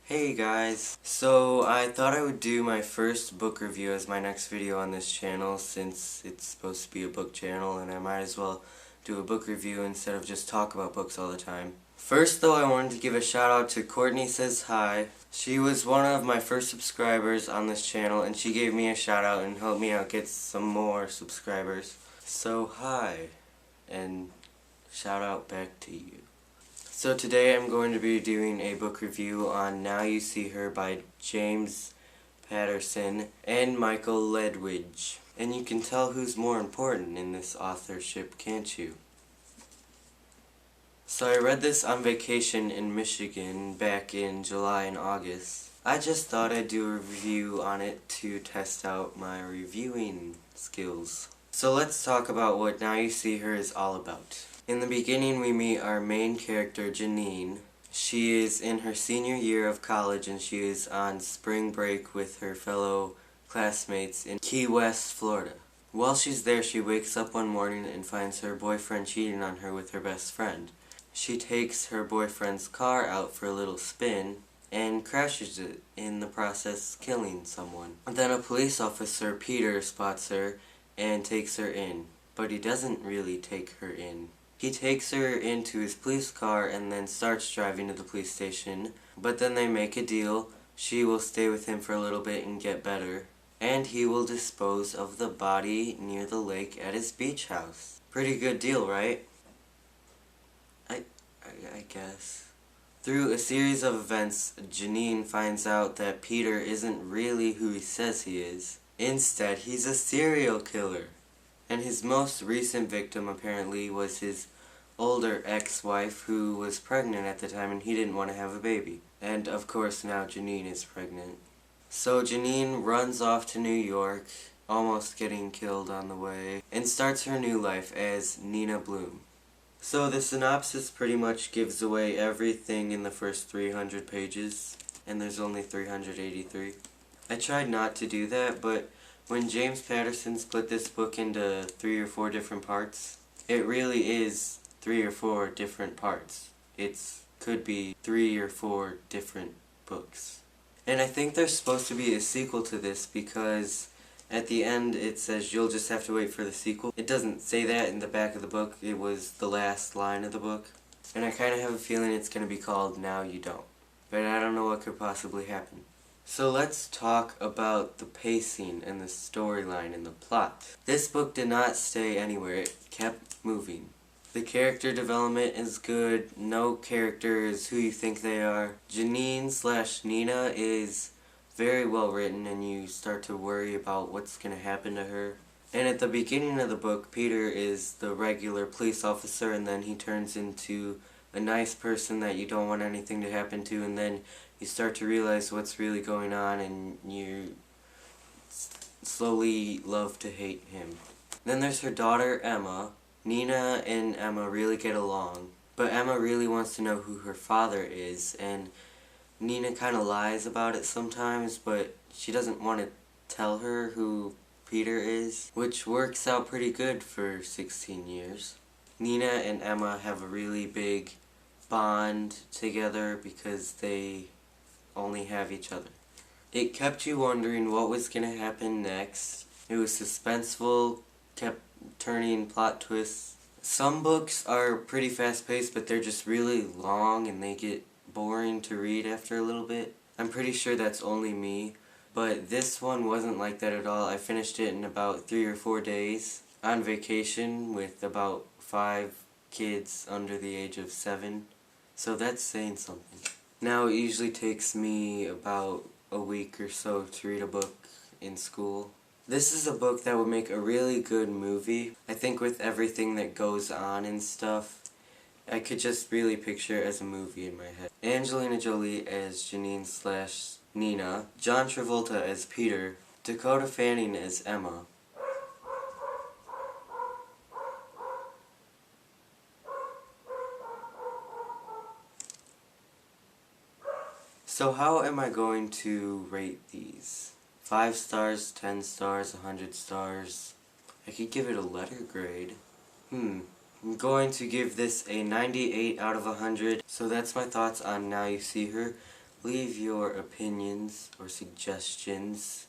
Hey guys, so I thought I would do my first book review as my next video on this channel since it's supposed to be a book channel and I might as well do a book review instead of just talk about books all the time. First though, I wanted to give a shout out to Courtney Says Hi. She was one of my first subscribers on this channel and she gave me a shout out and helped me out get some more subscribers. So hi, and shout out back to you. So today I'm going to be doing a book review on Now You See Her by James Patterson and Michael Ledwidge. And you can tell who's more important in this authorship, can't you? So I read this on vacation in Michigan back in July and August. I just thought I'd do a review on it to test out my reviewing skills. So let's talk about what Now You See Her is all about. In the beginning we meet our main character, Janine. She is in her senior year of college and she is on spring break with her fellow classmates in Key West, Florida. While she's there, she wakes up one morning and finds her boyfriend cheating on her with her best friend. She takes her boyfriend's car out for a little spin and crashes it, in the process killing someone. Then a police officer, Peter, spots her and takes her in, but he doesn't really take her in. He takes her into his police car and then starts driving to the police station, but then they make a deal. She will stay with him for a little bit and get better, and he will dispose of the body near the lake at his beach house. Pretty good deal, right? I guess. Through a series of events, Janine finds out that Peter isn't really who he says he is. Instead, he's a serial killer. And his most recent victim apparently was his older ex-wife who was pregnant at the time and he didn't want to have a baby. And of course now Janine is pregnant. So Janine runs off to New York, almost getting killed on the way, and starts her new life as Nina Bloom. So the synopsis pretty much gives away everything in the first 300 pages, and there's only 383. I tried not to do that, but when James Patterson split this book into 3 or 4 different parts, it really is 3 or 4 different parts. It could be 3 or 4 different books. And I think there's supposed to be a sequel to this because at the end it says you'll just have to wait for the sequel. It doesn't say that in the back of the book, it was the last line of the book. And I kind of have a feeling it's going to be called Now You Don't. But I don't know what could possibly happen. So let's talk about the pacing and the storyline and the plot. This book did not stay anywhere, it kept moving. The character development is good, no character is who you think they are. Janine/Nina is very well written and you start to worry about what's going to happen to her. And at the beginning of the book, Peter is the regular police officer and then he turns into a nice person that you don't want anything to happen to, and then you start to realize what's really going on and you slowly love to hate him. Then there's her daughter, Emma. Nina and Emma really get along, but Emma really wants to know who her father is, and Nina kind of lies about it sometimes, but she doesn't want to tell her who Peter is, which works out pretty good for 16 years. Nina and Emma have a really big bond together because they only have each other. It kept you wondering what was going to happen next. It was suspenseful, kept turning plot twists. Some books are pretty fast-paced, but they're just really long and they get boring to read after a little bit. I'm pretty sure that's only me, but this one wasn't like that at all. I finished it in about 3 or 4 days on vacation with about 5 kids under the age of 7, so that's saying something. Now it usually takes me about a week or so to read a book in school. This is a book that would make a really good movie. I think with everything that goes on and stuff, I could just really picture it as a movie in my head. Angelina Jolie as Janine/Nina, John Travolta as Peter, Dakota Fanning as Emma. So how am I going to rate these? 5 stars, 10 stars, 100 stars. I could give it a letter grade. I'm going to give this a 98 out of 100. So that's my thoughts on Now You See Her. Leave your opinions or suggestions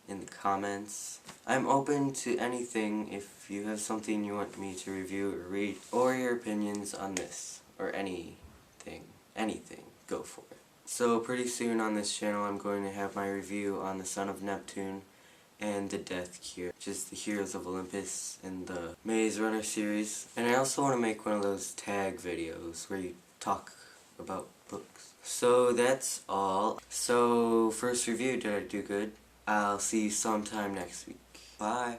in the comments. I'm open to anything if you have something you want me to review or read, or your opinions on this, or anything, go for it. So pretty soon on this channel I'm going to have my review on the Son of Neptune and the Death Cure, which is the Heroes of Olympus in the Maze Runner series. And I also want to make one of those tag videos where you talk about books. So that's all. So first review, did I do good? I'll see you sometime next week. Bye.